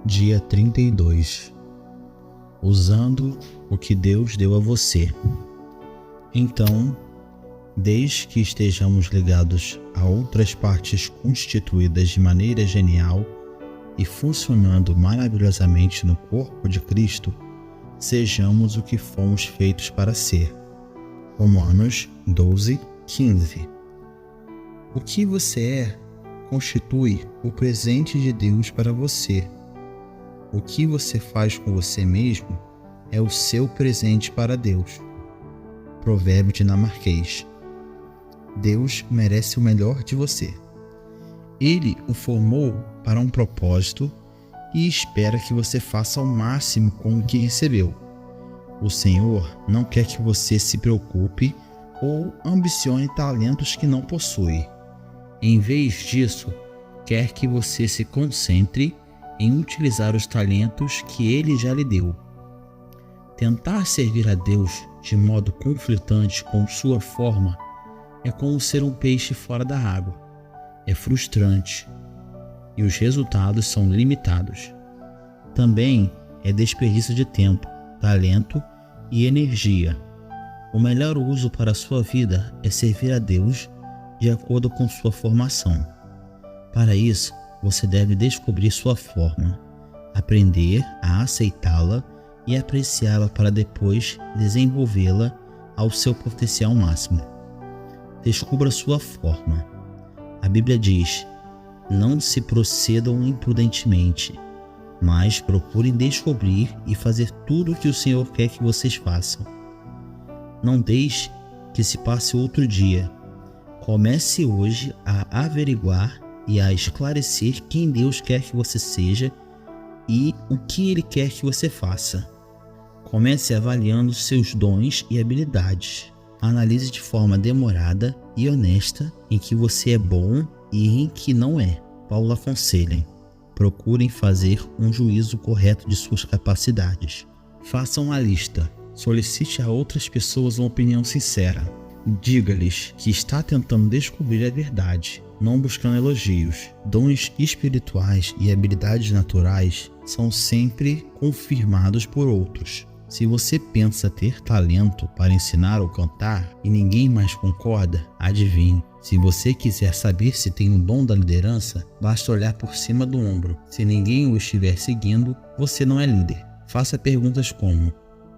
Dia 32. Usando o que Deus deu a você. Então, desde que estejamos ligados a outras partes constituídas de maneira genial e funcionando maravilhosamente no corpo de Cristo, sejamos o que fomos feitos para ser. Romanos 12:15. O que você é constitui o presente de Deus para você. O que você faz com você mesmo é o seu presente para Deus. Provérbio dinamarquês. Deus merece o melhor de você. Ele o formou para um propósito e espera que você faça ao máximo com o que recebeu. O Senhor não quer que você se preocupe ou ambicione talentos que não possui. Em vez disso, quer que você se concentre em utilizar os talentos que Ele já lhe deu. Tentar servir a Deus de modo conflitante com sua forma é como ser um peixe fora da água. É frustrante e os resultados são limitados. Também é desperdício de tempo, talento e energia. O melhor uso para a sua vida é servir a Deus de acordo com sua formação. Para isso, você deve descobrir sua forma, aprender a aceitá-la e apreciá-la para depois desenvolvê-la ao seu potencial máximo. Descubra sua forma. A Bíblia diz: não se procedam imprudentemente, mas procurem descobrir e fazer tudo o que o Senhor quer que vocês façam. Não deixe que se passe outro dia. Comece hoje a averiguar e a esclarecer quem Deus quer que você seja e o que Ele quer que você faça. Comece avaliando seus dons e habilidades. Analise de forma demorada e honesta em que você é bom e em que não é. Paulo aconselha: procurem fazer um juízo correto de suas capacidades. Façam uma lista. Solicite a outras pessoas uma opinião sincera. Diga-lhes que está tentando descobrir a verdade, não buscando elogios. Dons espirituais e habilidades naturais são sempre confirmados por outros. Se você pensa ter talento para ensinar ou cantar e ninguém mais concorda, adivinhe. Se você quiser saber se tem um dom da liderança, basta olhar por cima do ombro. Se ninguém o estiver seguindo, você não é líder. Faça perguntas como: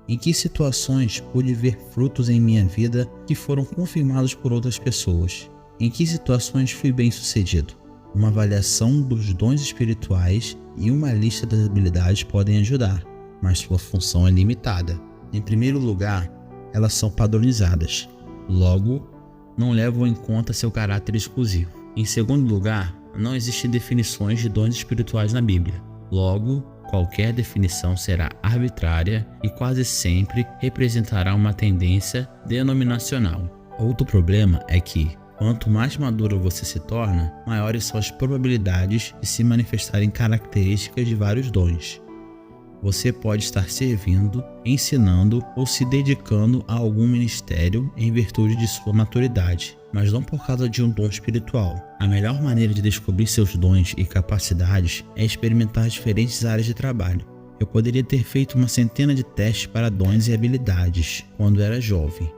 em que situações pude ver frutos em minha vida que foram confirmados por outras pessoas? Em que situações fui bem-sucedido? Uma avaliação dos dons espirituais e uma lista das habilidades podem ajudar, mas sua função é limitada. Em primeiro lugar, elas são padronizadas. Logo, não levam em conta seu caráter exclusivo. Em segundo lugar, não existem definições de dons espirituais na Bíblia. Logo, qualquer definição será arbitrária e quase sempre representará uma tendência denominacional. Outro problema é que, quanto mais maduro você se torna, maiores são as probabilidades de se manifestarem características de vários dons. Você pode estar servindo, ensinando ou se dedicando a algum ministério em virtude de sua maturidade, mas não por causa de um dom espiritual. A melhor maneira de descobrir seus dons e capacidades é experimentar diferentes áreas de trabalho. Eu poderia ter feito uma centena de testes para dons e habilidades quando era jovem,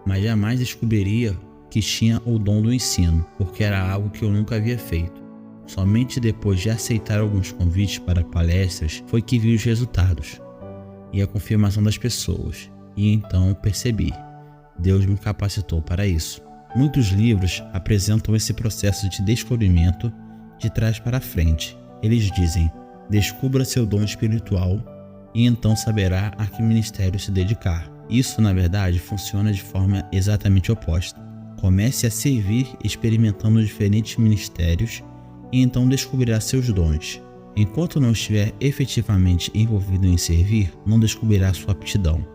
mas jamais descobriria que tinha o dom do ensino, porque era algo que eu nunca havia feito. Somente depois de aceitar alguns convites para palestras foi que vi os resultados e a confirmação das pessoas, e então percebi: Deus me capacitou para isso. Muitos livros apresentam esse processo de descobrimento de trás para frente. Eles dizem: descubra seu dom espiritual e então saberá a que ministério se dedicar. Isso, na verdade, funciona de forma exatamente oposta. Comece a servir experimentando diferentes ministérios e então descobrirá seus dons. Enquanto não estiver efetivamente envolvido em servir, não descobrirá sua aptidão.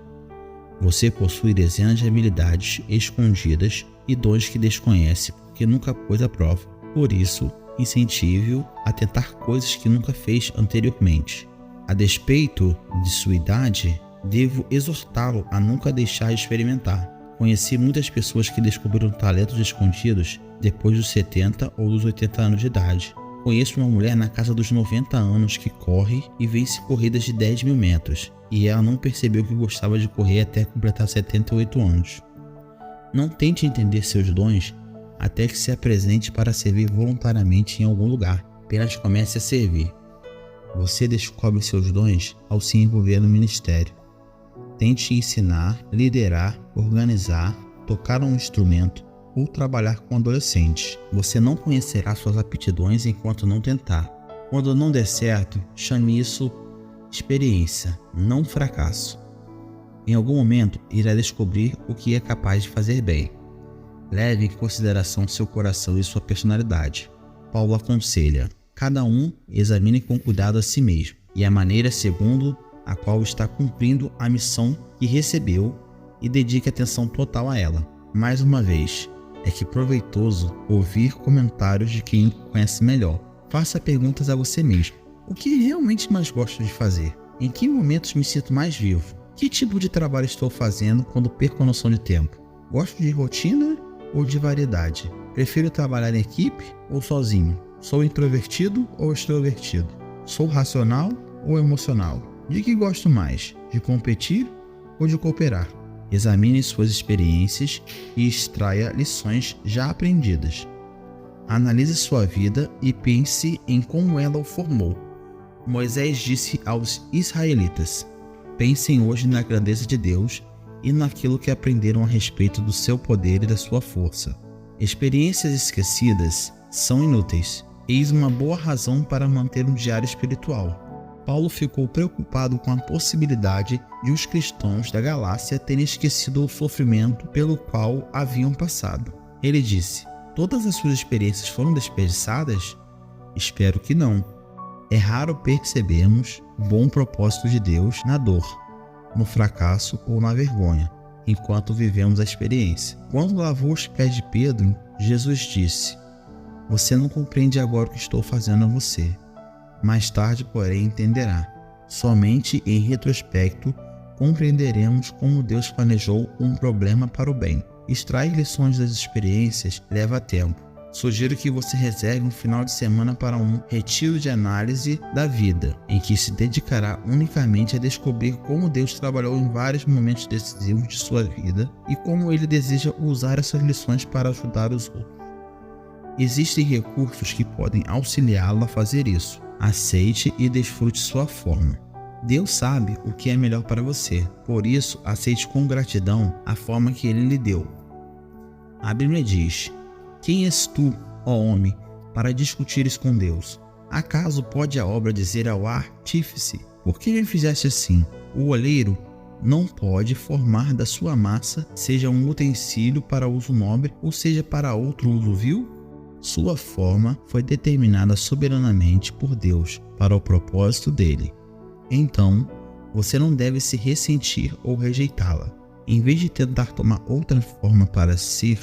Você possui dezenas de habilidades escondidas e dons que desconhece porque nunca pôs à prova. Por isso, incentive-o a tentar coisas que nunca fez anteriormente. A despeito de sua idade, devo exortá-lo a nunca deixar de experimentar. Conheci muitas pessoas que descobriram talentos escondidos depois dos 70 ou dos 80 anos de idade. Conheço uma mulher na casa dos 90 anos que corre e vence corridas de 10 mil metros, e ela não percebeu que gostava de correr até completar 78 anos. Não tente entender seus dons até que se apresente para servir voluntariamente em algum lugar. Apenas comece a servir. Você descobre seus dons ao se envolver no ministério. Tente ensinar, liderar, organizar, tocar um instrumento ou trabalhar com adolescentes. Você não conhecerá suas aptidões enquanto não tentar. Quando não der certo, chame isso experiência, não fracasso. Em algum momento, irá descobrir o que é capaz de fazer bem. Leve em consideração seu coração e sua personalidade. Paulo aconselha: cada um examine com cuidado a si mesmo e a maneira segundo a qual está cumprindo a missão que recebeu e dedique atenção total a ela. Mais uma vez, é que proveitoso ouvir comentários de quem conhece melhor. Faça perguntas a você mesmo. O que realmente mais gosto de fazer? Em que momentos me sinto mais vivo? Que tipo de trabalho estou fazendo quando perco a noção de tempo? Gosto de rotina ou de variedade? Prefiro trabalhar em equipe ou sozinho? Sou introvertido ou extrovertido? Sou racional ou emocional? De que gosto mais? De competir ou de cooperar? Examine suas experiências e extraia lições já aprendidas. Analise sua vida e pense em como ela o formou. Moisés disse aos israelitas: pensem hoje na grandeza de Deus e naquilo que aprenderam a respeito do seu poder e da sua força. Experiências esquecidas são inúteis. Eis uma boa razão para manter um diário espiritual. Paulo ficou preocupado com a possibilidade de os cristãos da Galácia terem esquecido o sofrimento pelo qual haviam passado. Ele disse: todas as suas experiências foram desperdiçadas? Espero que não. É raro percebermos o bom propósito de Deus na dor, no fracasso ou na vergonha, enquanto vivemos a experiência. Quando lavou os pés de Pedro, Jesus disse: você não compreende agora o que estou fazendo a você. Mais tarde, porém, entenderá. Somente em retrospecto compreenderemos como Deus planejou um problema para o bem. Extrair lições das experiências leva tempo. Sugiro que você reserve um final de semana para um retiro de análise da vida, em que se dedicará unicamente a descobrir como Deus trabalhou em vários momentos decisivos de sua vida e como Ele deseja usar essas lições para ajudar os outros. Existem recursos que podem auxiliá-lo a fazer isso. Aceite e desfrute sua forma. Deus sabe o que é melhor para você, por isso aceite com gratidão a forma que Ele lhe deu. A Bíblia diz: quem és tu, ó homem, para discutires com Deus? Acaso pode a obra dizer ao artífice: por que me fizeste assim? O oleiro não pode formar da sua massa, seja um utensílio para uso nobre ou seja para outro uso vil? Sua forma foi determinada soberanamente por Deus para o propósito dele. Então, você não deve se ressentir ou rejeitá-la. Em vez de tentar tomar outra forma para ser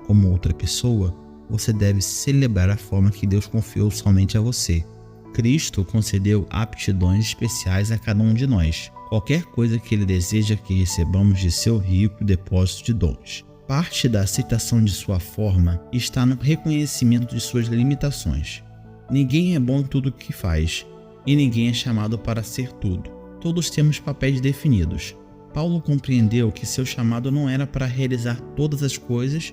como outra pessoa, você deve celebrar a forma que Deus confiou somente a você. Cristo concedeu aptidões especiais a cada um de nós. Qualquer coisa que Ele deseja que recebamos de seu rico depósito de dons. Parte da aceitação de sua forma está no reconhecimento de suas limitações. Ninguém é bom em tudo o que faz, e ninguém é chamado para ser tudo. Todos temos papéis definidos. Paulo compreendeu que seu chamado não era para realizar todas as coisas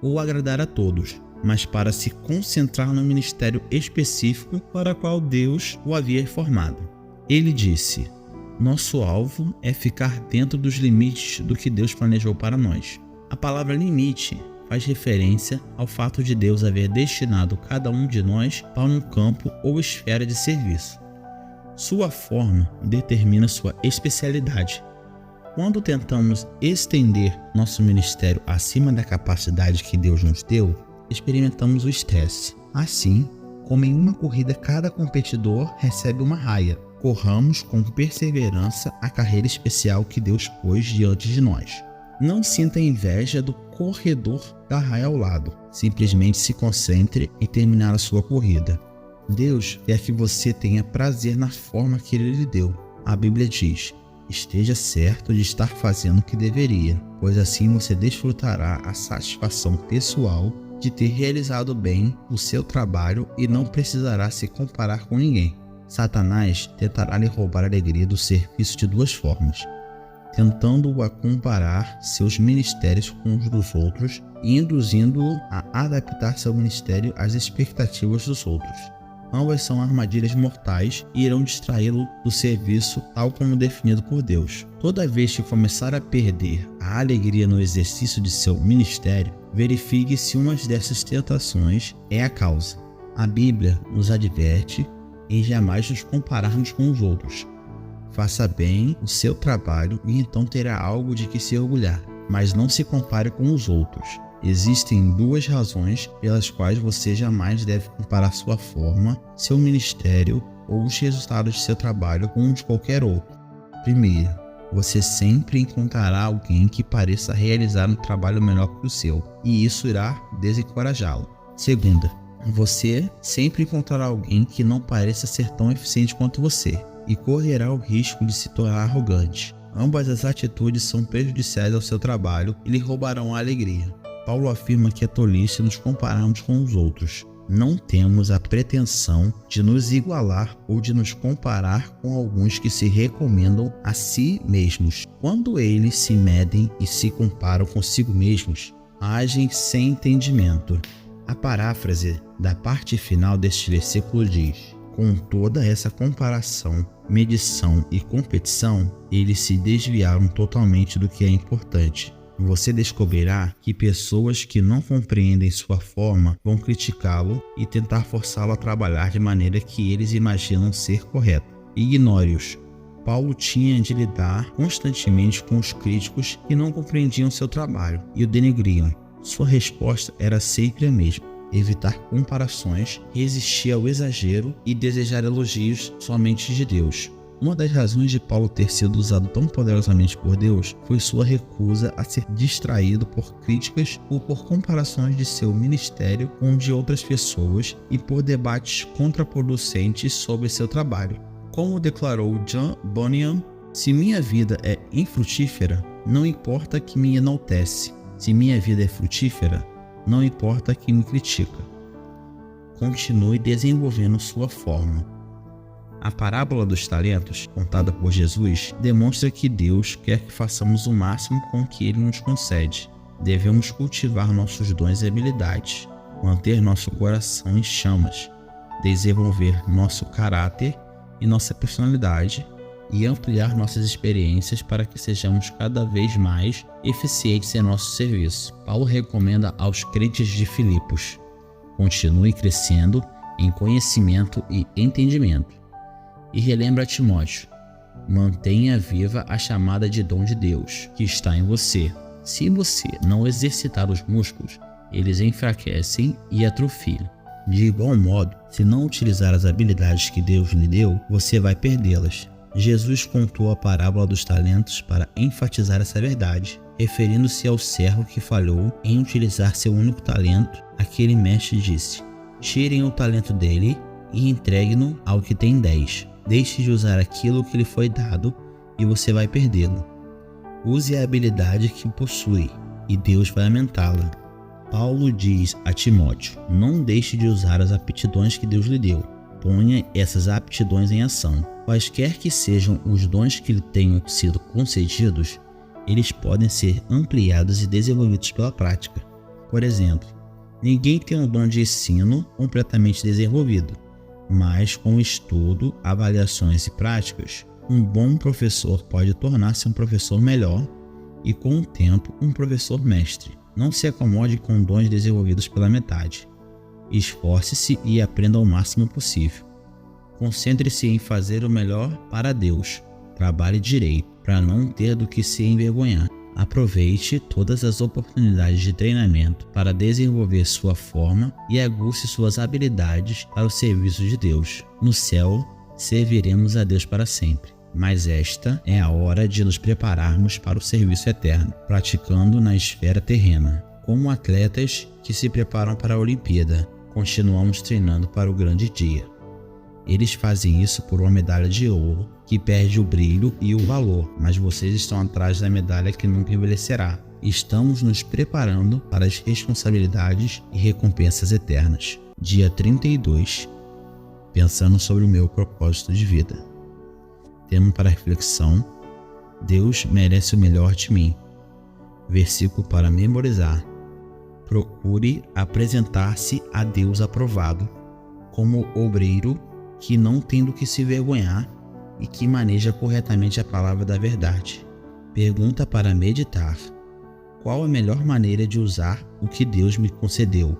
ou agradar a todos, mas para se concentrar no ministério específico para o qual Deus o havia formado. Ele disse: nosso alvo é ficar dentro dos limites do que Deus planejou para nós. A palavra limite faz referência ao fato de Deus haver destinado cada um de nós para um campo ou esfera de serviço. Sua forma determina sua especialidade. Quando tentamos estender nosso ministério acima da capacidade que Deus nos deu, experimentamos o estresse. Assim, como em uma corrida cada competidor recebe uma raia, corramos com perseverança a carreira especial que Deus pôs diante de nós. Não sinta inveja do corredor da raia ao lado. Simplesmente se concentre em terminar a sua corrida. Deus quer que você tenha prazer na forma que Ele lhe deu. A Bíblia diz: esteja certo de estar fazendo o que deveria, pois assim você desfrutará a satisfação pessoal de ter realizado bem o seu trabalho e não precisará se comparar com ninguém. Satanás tentará lhe roubar a alegria do serviço de duas formas: tentando-o a comparar seus ministérios com os dos outros e induzindo-o a adaptar seu ministério às expectativas dos outros. Ambas são armadilhas mortais e irão distraí-lo do serviço tal como definido por Deus. Toda vez que começar a perder a alegria no exercício de seu ministério, verifique se uma dessas tentações é a causa. A Bíblia nos adverte em jamais nos compararmos com os outros. Faça bem o seu trabalho e então terá algo de que se orgulhar, mas não se compare com os outros. Existem duas razões pelas quais você jamais deve comparar sua forma, seu ministério ou os resultados de seu trabalho com os de qualquer outro. Primeiro, você sempre encontrará alguém que pareça realizar um trabalho melhor que o seu, e isso irá desencorajá-lo. Segunda, você sempre encontrará alguém que não pareça ser tão eficiente quanto você, e correrá o risco de se tornar arrogante. Ambas as atitudes são prejudiciais ao seu trabalho e lhe roubarão a alegria. Paulo afirma que é tolice nos compararmos com os outros. Não temos a pretensão de nos igualar ou de nos comparar com alguns que se recomendam a si mesmos. Quando eles se medem e se comparam consigo mesmos, agem sem entendimento. A paráfrase da parte final deste versículo diz: com toda essa comparação, medição e competição, eles se desviaram totalmente do que é importante. Você descobrirá que pessoas que não compreendem sua forma vão criticá-lo e tentar forçá-lo a trabalhar de maneira que eles imaginam ser correta. Ignore-os. Paulo tinha de lidar constantemente com os críticos que não compreendiam seu trabalho e o denegriam. Sua resposta era sempre a mesma: evitar comparações, resistir ao exagero e desejar elogios somente de Deus. Uma das razões de Paulo ter sido usado tão poderosamente por Deus foi sua recusa a ser distraído por críticas ou por comparações de seu ministério com o de outras pessoas e por debates contraproducentes sobre seu trabalho. Como declarou John Bunyan, se minha vida é infrutífera, não importa que me enaltece. Se minha vida é frutífera, não importa que me critica. Continue desenvolvendo sua forma. A parábola dos talentos, contada por Jesus, demonstra que Deus quer que façamos o máximo com o que Ele nos concede. Devemos cultivar nossos dons e habilidades, manter nosso coração em chamas, desenvolver nosso caráter e nossa personalidade e ampliar nossas experiências para que sejamos cada vez mais eficientes em nosso serviço. Paulo recomenda aos crentes de Filipos: continue crescendo em conhecimento e entendimento. E relembra a Timóteo: mantenha viva a chamada de dom de Deus que está em você. Se você não exercitar os músculos, eles enfraquecem e atrofiam. De igual modo, se não utilizar as habilidades que Deus lhe deu, você vai perdê-las. Jesus contou a parábola dos talentos para enfatizar essa verdade. Referindo-se ao servo que falhou em utilizar seu único talento, aquele mestre disse: tirem o talento dele e entregue-no ao que tem 10. Deixe de usar aquilo que lhe foi dado e você vai perdê-lo. Use a habilidade que possui e Deus vai aumentá-la. Paulo diz a Timóteo: não deixe de usar as aptidões que Deus lhe deu. Ponha essas aptidões em ação. Quaisquer que sejam os dons que lhe tenham sido concedidos, eles podem ser ampliados e desenvolvidos pela prática. Por exemplo, ninguém tem um dom de ensino completamente desenvolvido, mas com estudo, avaliações e práticas, um bom professor pode tornar-se um professor melhor e, com o tempo, um professor mestre. Não se acomode com dons desenvolvidos pela metade. Esforce-se e aprenda o máximo possível. Concentre-se em fazer o melhor para Deus. Trabalhe direito, para não ter do que se envergonhar. Aproveite todas as oportunidades de treinamento para desenvolver sua forma e aguce suas habilidades para o serviço de Deus. No céu, serviremos a Deus para sempre, mas esta é a hora de nos prepararmos para o serviço eterno, praticando na esfera terrena. Como atletas que se preparam para a Olimpíada, continuamos treinando para o grande dia. Eles fazem isso por uma medalha de ouro, que perde o brilho e o valor, mas vocês estão atrás da medalha que nunca envelhecerá. Estamos nos preparando para as responsabilidades e recompensas eternas. Dia 32. Pensando sobre o meu propósito de vida. Tema para reflexão: Deus merece o melhor de mim. Versículo para memorizar: procure apresentar-se a Deus aprovado, como obreiro que não tem do que se vergonhar e que maneja corretamente a palavra da verdade. Pergunta para meditar: qual a melhor maneira de usar o que Deus me concedeu?